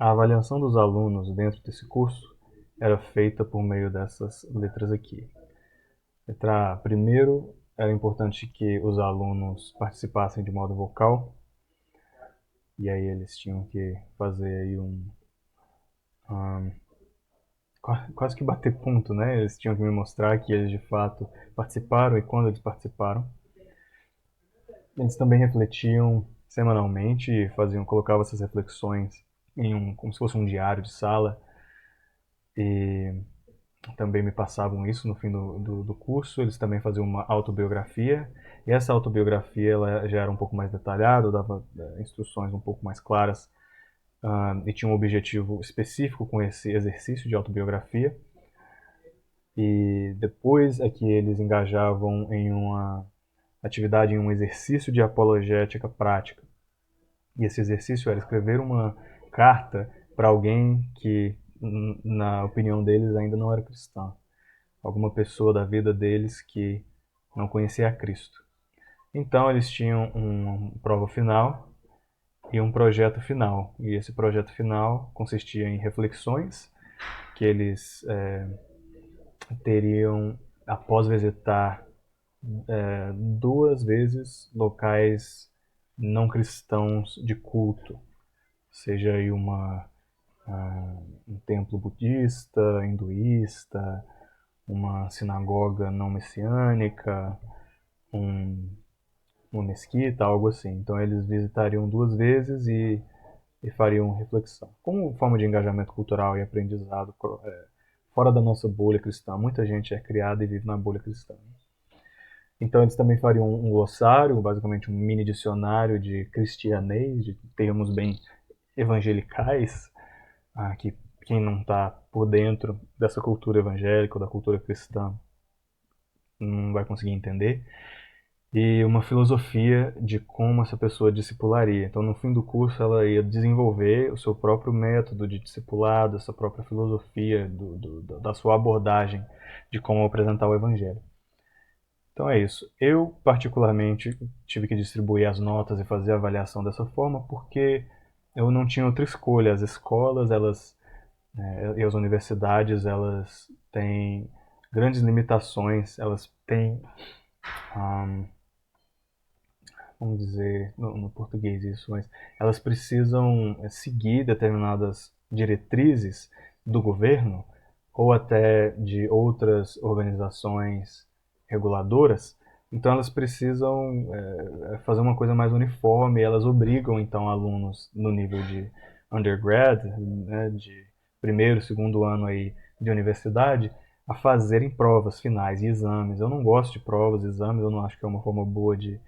A avaliação dos alunos dentro desse curso era feita por meio dessas letras aqui. Letra A, primeiro, era importante que os alunos participassem de modo vocal, e aí eles tinham que fazer aí um quase que bater ponto, né? Eles tinham que me mostrar que eles de fato participaram e quando eles participaram. Eles também refletiam semanalmente, colocavam essas reflexões como se fosse um diário de sala, e também me passavam isso no fim do curso. Eles também faziam uma autobiografia, e essa autobiografia ela já era um pouco mais detalhada, dava instruções um pouco mais claras, e tinha um objetivo específico com esse exercício de autobiografia. E depois é que eles engajavam em uma atividade, em um exercício de apologética prática. E esse exercício era escrever uma carta para alguém que, na opinião deles, ainda não era cristão. Alguma pessoa da vida deles que não conhecia a Cristo. Então eles tinham uma prova final e um projeto final. E esse projeto final consistia em reflexões que eles teriam após visitar duas vezes locais não cristãos de culto, seja aí um templo budista, hinduísta, uma sinagoga não messiânica, um, uma mesquita, algo assim. Então eles visitariam duas vezes e fariam reflexão. Como forma de engajamento cultural e aprendizado fora da nossa bolha cristã. Muita gente é criada e vive na bolha cristã. Então eles também fariam um glossário, basicamente um mini dicionário de cristianês, de termos bem evangelicais, que quem não está por dentro dessa cultura evangélica ou da cultura cristã não vai conseguir entender. E uma filosofia de como essa pessoa discipularia. Então, no fim do curso, ela ia desenvolver o seu próprio método de discipulado, essa própria filosofia da sua abordagem de como apresentar o evangelho. Então é isso. Eu, particularmente, tive que distribuir as notas e fazer a avaliação dessa forma porque eu não tinha outra escolha. As escolas, e as universidades, elas têm grandes limitações, elas têm, um, vamos dizer, no português isso, mas elas precisam seguir determinadas diretrizes do governo ou até de outras organizações reguladoras. Então elas precisam fazer uma coisa mais uniforme, elas obrigam então alunos no nível de undergrad, né, de primeiro, segundo ano aí de universidade, a fazerem provas finais e exames. Eu não gosto de provas e exames, eu não acho que é uma forma boa de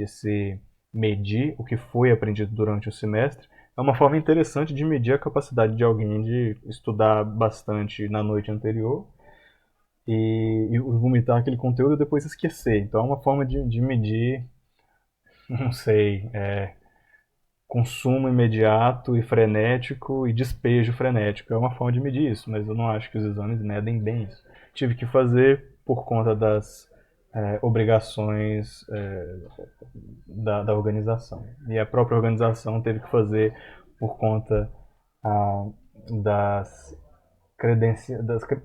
se medir o que foi aprendido durante o semestre. É uma forma interessante de medir a capacidade de alguém de estudar bastante na noite anterior e vomitar aquele conteúdo e depois esquecer. Então é uma forma de medir, não sei, consumo imediato e frenético e despejo frenético. É uma forma de medir isso, mas eu não acho que os exames medem bem isso. Tive que fazer por conta das obrigações da organização. E a própria organização teve que fazer por conta ah, das,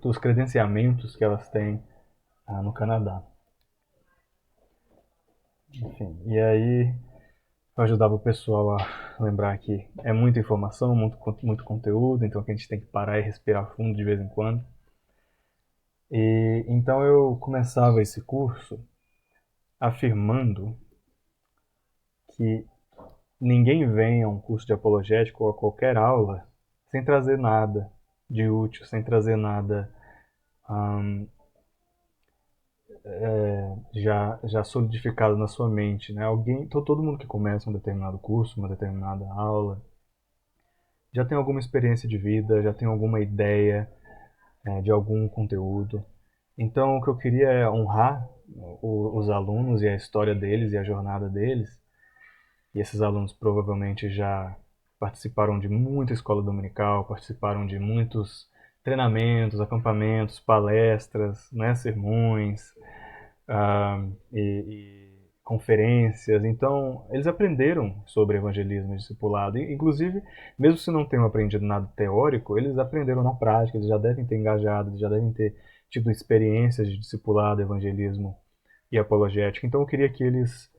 dos credenciamentos que elas têm no Canadá. Enfim, e aí eu ajudava o pessoal a lembrar que é muita informação, muito conteúdo, então que a gente tem que parar e respirar fundo de vez em quando. E então eu começava esse curso afirmando que ninguém vem a um curso de apologética ou a qualquer aula sem trazer nada de útil, sem trazer nada hum, já solidificado na sua mente, né? Todo mundo que começa um determinado curso, uma determinada aula, já tem alguma experiência de vida, já tem alguma ideia de algum conteúdo. Então, o que eu queria é honrar os alunos e a história deles e a jornada deles. E esses alunos provavelmente já participaram de muita escola dominical, participaram de muitos treinamentos, acampamentos, palestras, né, sermões, e conferências. Então, eles aprenderam sobre evangelismo e discipulado. Inclusive, mesmo se não tenham aprendido nada teórico, eles aprenderam na prática, eles já devem ter engajado, eles já devem ter tido experiências de discipulado, evangelismo e apologética. Então, eu queria que eles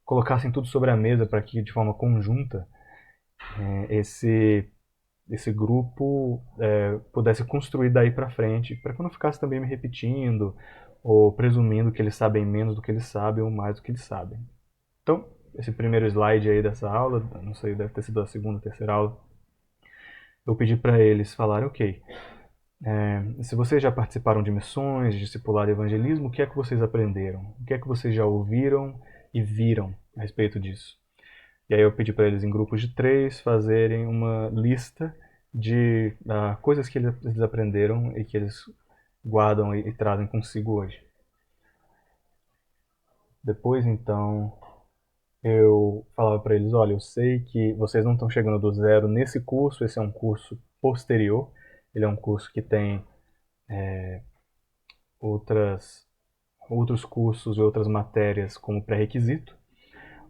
colocassem tudo sobre a mesa para que, de forma conjunta, esse grupo pudesse construir daí para frente, para que eu não ficasse também me repetindo ou presumindo que eles sabem menos do que eles sabem ou mais do que eles sabem. Então, esse primeiro slide aí dessa aula, não sei, deve ter sido a segunda, terceira aula, eu pedi para eles falarem, ok, se vocês já participaram de missões, de discipulado e evangelismo, o que é que vocês aprenderam? O que é que vocês já ouviram e viram a respeito disso? E aí eu pedi para eles, em grupos de 3, fazerem uma lista de coisas que eles aprenderam e que eles guardam e trazem consigo hoje. Depois, então, eu falava para eles, olha, eu sei que vocês não estão chegando do zero nesse curso, esse é um curso posterior, ele é um curso que tem outros cursos e outras matérias como pré-requisito.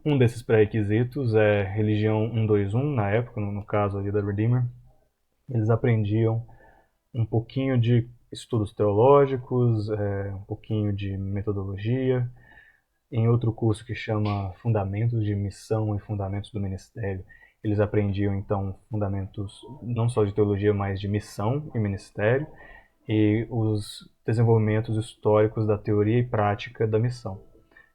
Um desses pré-requisitos é religião 121, na época, no caso ali da Redeemer. Eles aprendiam um pouquinho de estudos teológicos, um pouquinho de metodologia. Em outro curso que chama Fundamentos de Missão e Fundamentos do Ministério, eles aprendiam então fundamentos não só de teologia, mas de missão e ministério e os desenvolvimentos históricos da teoria e prática da missão.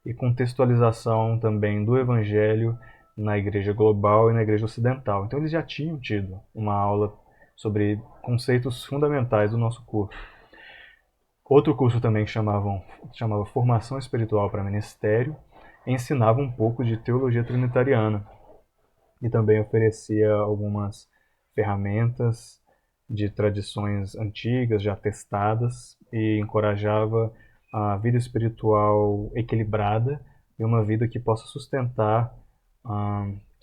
E contextualização também do evangelho na igreja global e na igreja ocidental. Então eles já tinham tido uma aula sobre conceitos fundamentais do nosso curso. Outro curso também que chamava Formação Espiritual para Ministério, ensinava um pouco de teologia trinitariana e também oferecia algumas ferramentas de tradições antigas, já testadas, e encorajava a vida espiritual equilibrada e uma vida que possa sustentar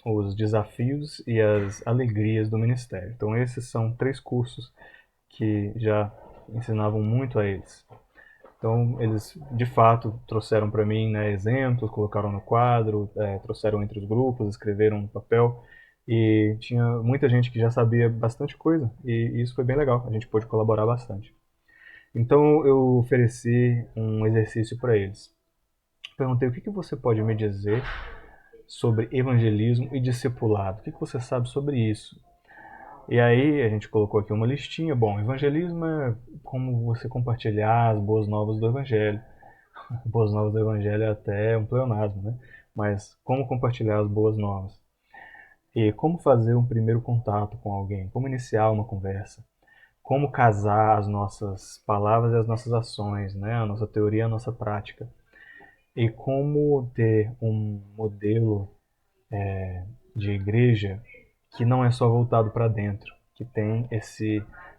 os desafios e as alegrias do ministério. Então esses são 3 cursos que já ensinavam muito a eles. Então, eles de fato trouxeram para mim, né, exemplos, colocaram no quadro, trouxeram entre os grupos, escreveram no papel. E tinha muita gente que já sabia bastante coisa, e isso foi bem legal, a gente pôde colaborar bastante. Então, eu ofereci um exercício para eles. Perguntei o que você pode me dizer sobre evangelismo e discipulado. O que você sabe sobre isso? E aí a gente colocou aqui uma listinha. Bom, evangelismo é como você compartilhar as boas novas do evangelho. Boas novas do evangelho é até um pleonasmo, né? Mas como compartilhar as boas novas? E como fazer um primeiro contato com alguém? Como iniciar uma conversa? Como casar as nossas palavras e as nossas ações, né? A nossa teoria e a nossa prática. E como ter um modelo de igreja que não é só voltado para dentro, que tem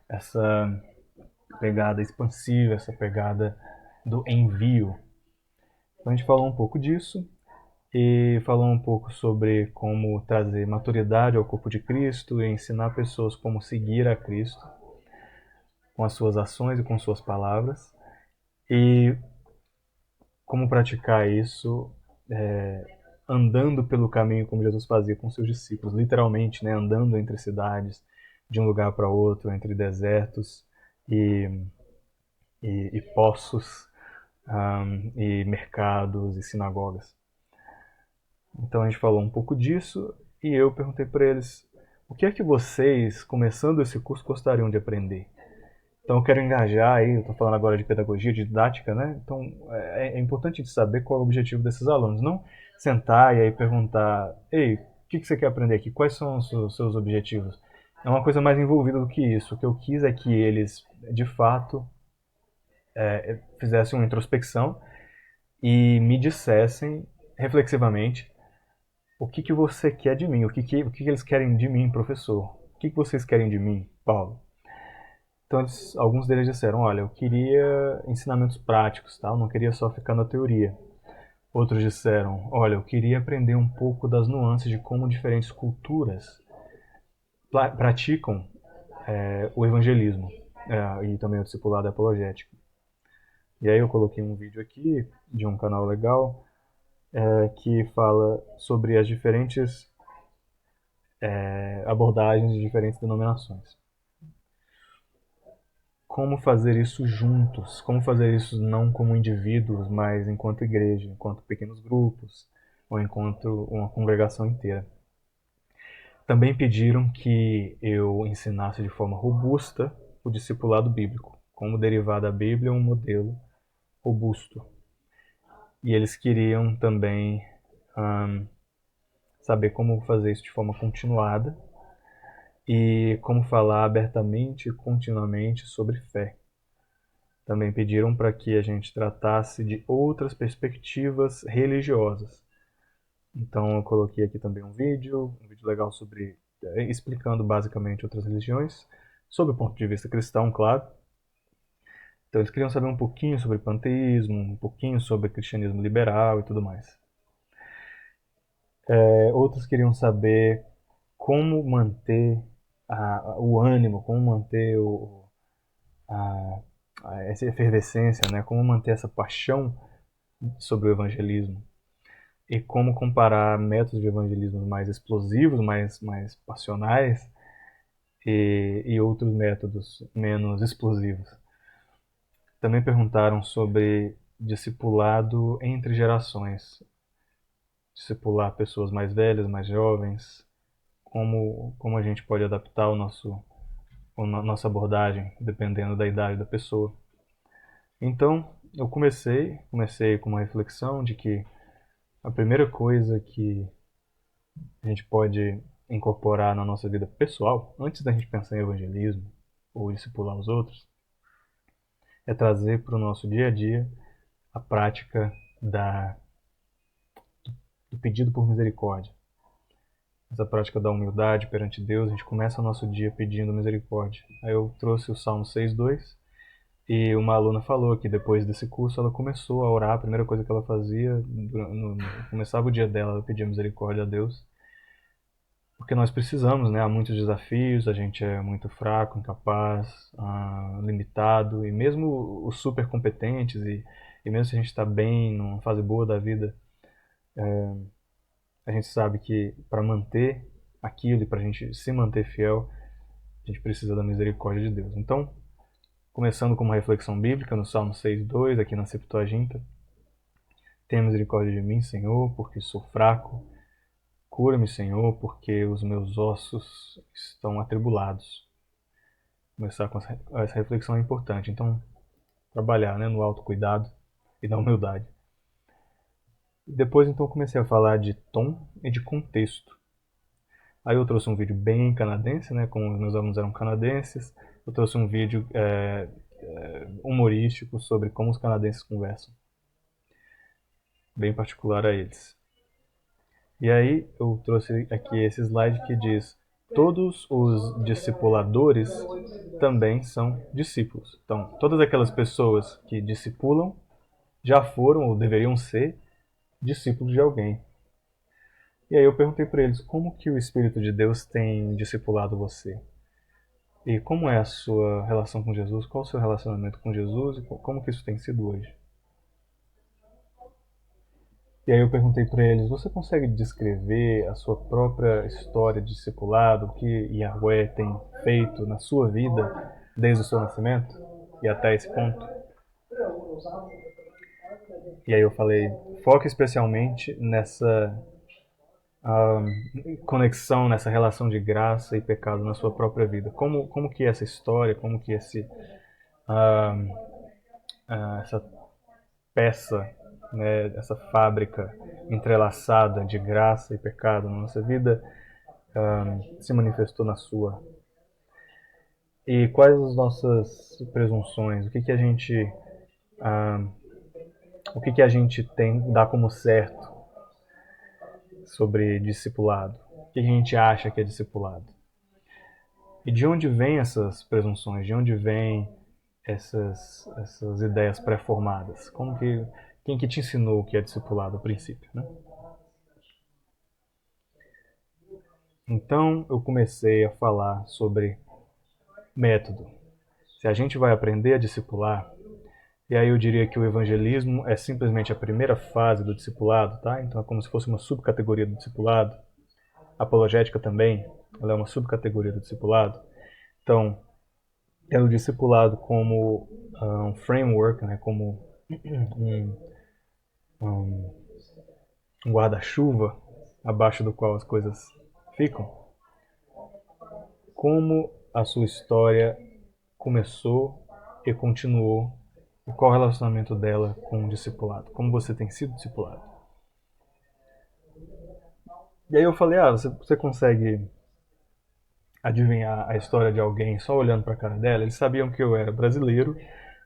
essa pegada expansiva, essa pegada do envio. Então a gente falou um pouco disso e falou um pouco sobre como trazer maturidade ao corpo de Cristo e ensinar pessoas como seguir a Cristo com as suas ações e com suas palavras e como praticar isso andando pelo caminho como Jesus fazia com seus discípulos, literalmente, né, andando entre cidades, de um lugar para outro, entre desertos e, e poços, e mercados e sinagogas. Então a gente falou um pouco disso e eu perguntei para eles o que é que vocês, começando esse curso, gostariam de aprender. Então eu quero engajar aí, eu estou falando agora de pedagogia, de didática, né? Então é importante de saber qual é o objetivo desses alunos. Não sentar e aí perguntar, ei, o que você quer aprender aqui? Quais são os seus objetivos? É uma coisa mais envolvida do que isso. O que eu quis é que eles, de fato, fizessem uma introspecção e me dissessem reflexivamente o que você quer de mim, o que eles querem de mim, professor. O que vocês querem de mim, Paulo? Então, alguns deles disseram, olha, eu queria ensinamentos práticos, tá? Eu não queria só ficar na teoria. Outros disseram, olha, eu queria aprender um pouco das nuances de como diferentes culturas praticam o evangelismo e também o discipulado apologético. E aí eu coloquei um vídeo aqui de um canal legal que fala sobre as diferentes abordagens de diferentes denominações. Como fazer isso juntos? Como fazer isso não como indivíduos, mas enquanto igreja, enquanto pequenos grupos, ou enquanto uma congregação inteira. Também pediram que eu ensinasse de forma robusta o discipulado bíblico, como derivar da Bíblia um modelo robusto. E eles queriam também saber como fazer isso de forma continuada e como falar abertamente e continuamente sobre fé. Também pediram para que a gente tratasse de outras perspectivas religiosas. Então eu coloquei aqui também um vídeo legal sobre explicando basicamente outras religiões, sob o ponto de vista cristão, claro. Então eles queriam saber um pouquinho sobre panteísmo, um pouquinho sobre cristianismo liberal e tudo mais. Outros queriam saber como manter o ânimo, como manter a, essa efervescência, né? Como manter essa paixão sobre o evangelismo e como comparar métodos de evangelismo mais explosivos, mais passionais e outros métodos menos explosivos. Também perguntaram sobre discipulado entre gerações, discipular pessoas mais velhas, mais jovens, como a gente pode adaptar a nossa abordagem dependendo da idade da pessoa. Então, eu comecei com uma reflexão de que a primeira coisa que a gente pode incorporar na nossa vida pessoal, antes da gente pensar em evangelismo ou discipular os outros, é trazer para o nosso dia a dia a prática do pedido por misericórdia. Essa prática da humildade perante Deus, a gente começa o nosso dia pedindo misericórdia. Aí eu trouxe o Salmo 6:2 e uma aluna falou que depois desse curso ela começou a orar, a primeira coisa que ela fazia, começava o dia dela, ela pedia misericórdia a Deus. Porque nós precisamos, né? Há muitos desafios, a gente é muito fraco, incapaz, limitado, e mesmo os super competentes, e mesmo se a gente está bem, numa fase boa da vida, a gente sabe que para manter aquilo e para a gente se manter fiel, a gente precisa da misericórdia de Deus. Então, começando com uma reflexão bíblica no Salmo 6:2, aqui na Septuaginta, tenha misericórdia de mim, Senhor, porque sou fraco. Cura-me, Senhor, porque os meus ossos estão atribulados. Começar com essa reflexão é importante. Então, trabalhar, né, no autocuidado e na humildade. Depois, então, comecei a falar de tom e de contexto. Aí eu trouxe um vídeo bem canadense, né, como os meus alunos eram canadenses. Eu trouxe um vídeo humorístico sobre como os canadenses conversam, bem particular a eles. E aí eu trouxe aqui esse slide que diz: todos os discipuladores também são discípulos. Então, todas aquelas pessoas que discipulam já foram ou deveriam ser discípulos de alguém. E aí eu perguntei para eles como que o Espírito de Deus tem discipulado você? E como é a sua relação com Jesus? Qual o seu relacionamento com Jesus? E como que isso tem sido hoje? E aí eu perguntei para eles, você consegue descrever a sua própria história de discipulado, o que Yahweh tem feito na sua vida desde o seu nascimento e até esse ponto? E aí eu falei, foque especialmente nessa conexão, nessa relação de graça e pecado na sua própria vida. Como que essa história, como que essa peça, né, essa fábrica entrelaçada de graça e pecado na nossa vida se manifestou na sua. E quais as nossas presunções? O que a gente tem dá como certo sobre discipulado? O que a gente acha que é discipulado? E de onde vêm essas presunções? De onde vêm essas ideias pré-formadas? Quem que te ensinou o que é discipulado a princípio, né? Então eu comecei a falar sobre método. Se a gente vai aprender a discipular, E aí eu diria que o evangelismo é simplesmente a primeira fase do discipulado, tá? Então é como se fosse uma subcategoria do discipulado. A apologética também, ela é uma subcategoria do discipulado. Então, tendo o discipulado como um framework, né, como um, um, um guarda-chuva abaixo do qual as coisas ficam, como a sua história começou e continuou, e qual o relacionamento dela com o discipulado, como você tem sido discipulado. E aí eu falei, você consegue adivinhar a história de alguém só olhando para a cara dela? Eles sabiam que eu era brasileiro,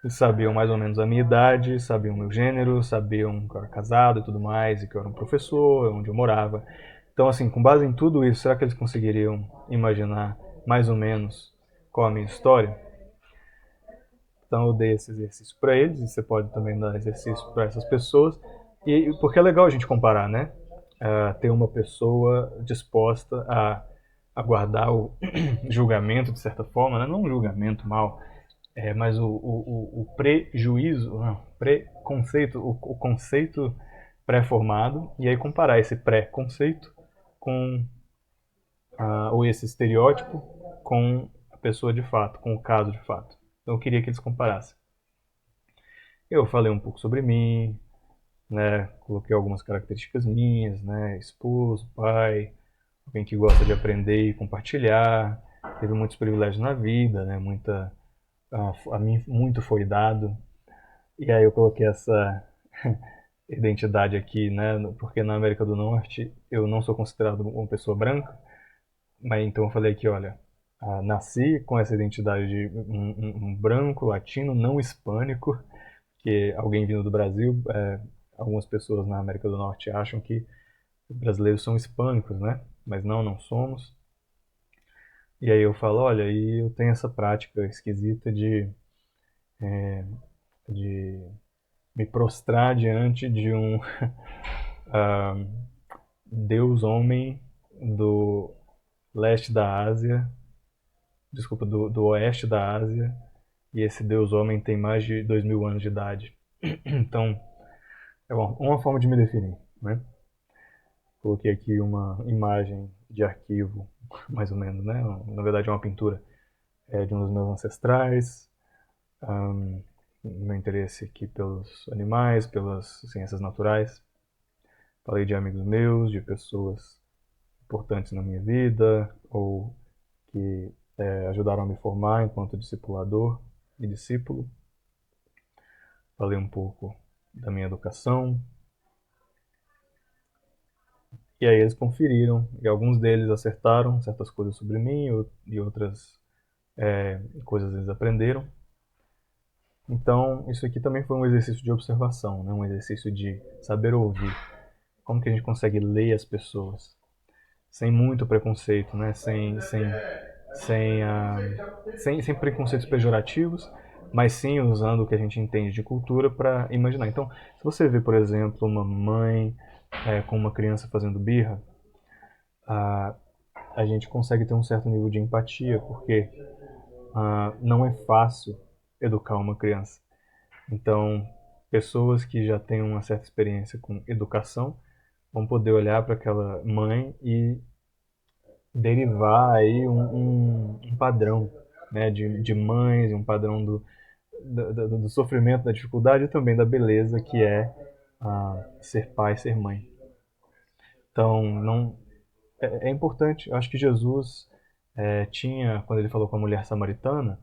eles sabiam mais ou menos a minha idade, sabiam o meu gênero, sabiam que eu era casado e tudo mais, e que eu era um professor, onde eu morava. Então, assim, com base em tudo isso, será que eles conseguiriam imaginar mais ou menos qual a minha história? Então eu dei esse exercício para eles, e você pode também dar exercício para essas pessoas, e porque é legal a gente comparar, né? Ter uma pessoa disposta a aguardar o julgamento, de certa forma, né? Não um julgamento mal, mas o prejuízo, não, preconceito, o conceito pré-formado, e aí comparar esse pré-conceito com, ou esse estereótipo com a pessoa de fato, com o caso de fato. Então eu queria que eles comparassem. Eu falei um pouco sobre mim, né? Coloquei algumas características minhas, né? Esposo, pai, alguém que gosta de aprender e compartilhar, teve muitos privilégios na vida, né? A mim muito foi dado. E aí eu coloquei essa identidade aqui, né? Porque na América do Norte eu não sou considerado uma pessoa branca, mas então eu falei aqui, olha, nasci com essa identidade de um branco latino não hispânico, que alguém vindo do Brasil, algumas pessoas na América do Norte acham que brasileiros são hispânicos, né? Mas não somos. E aí eu falo, olha, e eu tenho essa prática esquisita de me prostrar diante de um deus homem do leste da Ásia, desculpa, do oeste da Ásia, e esse deus homem tem mais de 2000 anos de idade. Então, é uma forma de me definir, né? Coloquei aqui uma imagem de arquivo, mais ou menos, né? Na verdade é uma pintura de um dos meus ancestrais, meu interesse aqui pelos animais, pelas ciências naturais. Falei de amigos meus, de pessoas importantes na minha vida, ou que ajudaram a me formar enquanto discipulador e discípulo. Falei um pouco da minha educação. E aí eles conferiram, e alguns deles acertaram certas coisas sobre mim, e outras coisas eles aprenderam. Então, isso aqui também foi um exercício de observação, né? Um exercício de saber ouvir. Como que a gente consegue ler as pessoas sem muito preconceito, né? Sem, sem preconceitos pejorativos, mas sim usando o que a gente entende de cultura para imaginar. Então, se você vê, por exemplo, uma mãe com uma criança fazendo birra, a gente consegue ter um certo nível de empatia, porque não é fácil educar uma criança. Então, pessoas que já têm uma certa experiência com educação vão poder olhar para aquela mãe e derivar aí um padrão, né, de mães, um padrão do sofrimento, da dificuldade e também da beleza que é ser pai, ser mãe. Então, não é importante. Eu acho que Jesus tinha, quando ele falou com a mulher samaritana,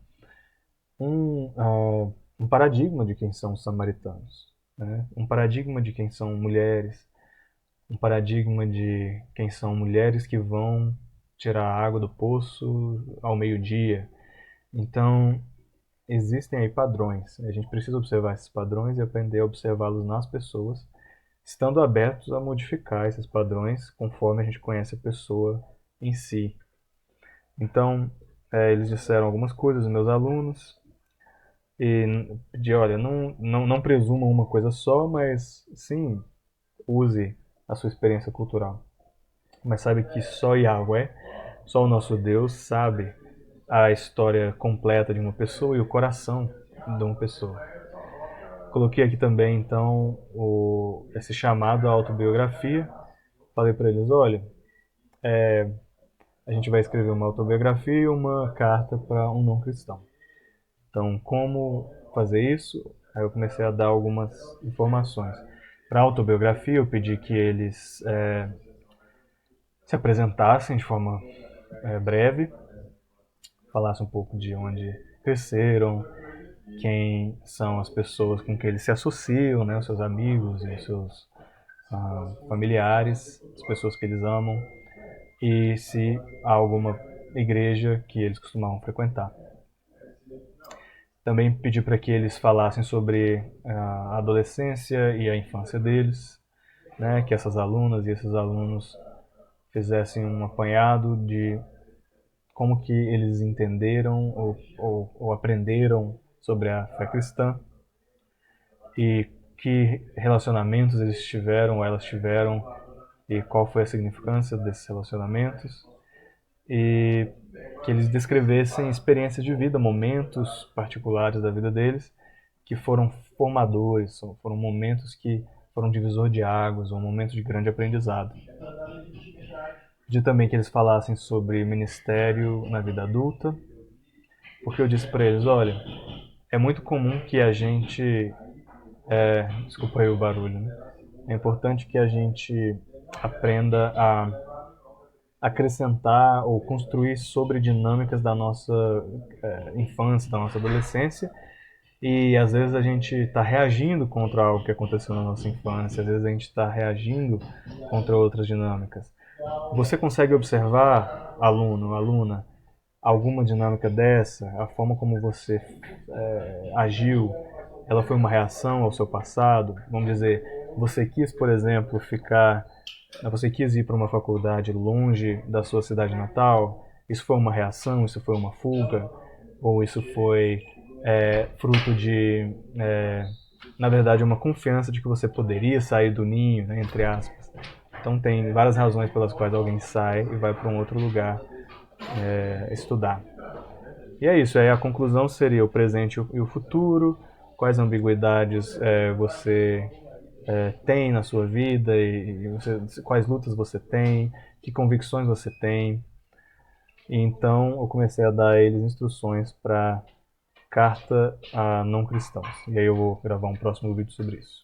um paradigma de quem são os samaritanos, né? Um paradigma de quem são mulheres, um paradigma de quem são mulheres que vão tirar a água do poço ao meio-dia. Então, existem aí padrões. A gente precisa observar esses padrões e aprender a observá-los nas pessoas, estando abertos a modificar esses padrões conforme a gente conhece a pessoa em si. Então, eles disseram algumas coisas, meus alunos, e de olha, não presuma uma coisa só, mas sim use a sua experiência cultural. Mas sabe que só Yahweh, só o nosso Deus sabe a história completa de uma pessoa e o coração de uma pessoa. Coloquei aqui também, então, esse chamado à autobiografia. Falei para eles, olha, a gente vai escrever uma autobiografia e uma carta para um não cristão. Então, como fazer isso? Aí eu comecei a dar algumas informações. Para a autobiografia, eu pedi que eles se apresentassem de forma breve, falassem um pouco de onde cresceram, quem são as pessoas com que eles se associam, né, os seus amigos e os seus familiares, as pessoas que eles amam, e se há alguma igreja que eles costumavam frequentar. Também pedi para que eles falassem sobre a adolescência e a infância deles, né, que essas alunas e esses alunos fizessem um apanhado de como que eles entenderam ou aprenderam sobre a fé cristã e que relacionamentos eles tiveram ou elas tiveram e qual foi a significância desses relacionamentos e que eles descrevessem experiências de vida, momentos particulares da vida deles que foram formadores, foram momentos que foram divisor de águas, ou momentos de grande aprendizado. Pedi também que eles falassem sobre ministério na vida adulta, porque eu disse para eles, olha, é muito comum que a gente, desculpa aí o barulho, né? É importante que a gente aprenda a acrescentar ou construir sobre dinâmicas da nossa infância, da nossa adolescência, e às vezes a gente está reagindo contra algo que aconteceu na nossa infância, às vezes a gente está reagindo contra outras dinâmicas. Você consegue observar, aluno, aluna, alguma dinâmica dessa? A forma como você agiu, ela foi uma reação ao seu passado? Vamos dizer, você quis, por exemplo, você quis ir para uma faculdade longe da sua cidade natal? Isso foi uma reação? Isso foi uma fuga? Ou isso foi fruto de, na verdade, uma confiança de que você poderia sair do ninho, né, entre aspas? Então tem várias razões pelas quais alguém sai e vai para um outro lugar estudar. E é isso, aí a conclusão seria o presente e o futuro, quais ambiguidades você tem na sua vida e quais lutas você tem, que convicções você tem. E então eu comecei a dar a eles instruções para carta a não cristãos. E aí eu vou gravar um próximo vídeo sobre isso.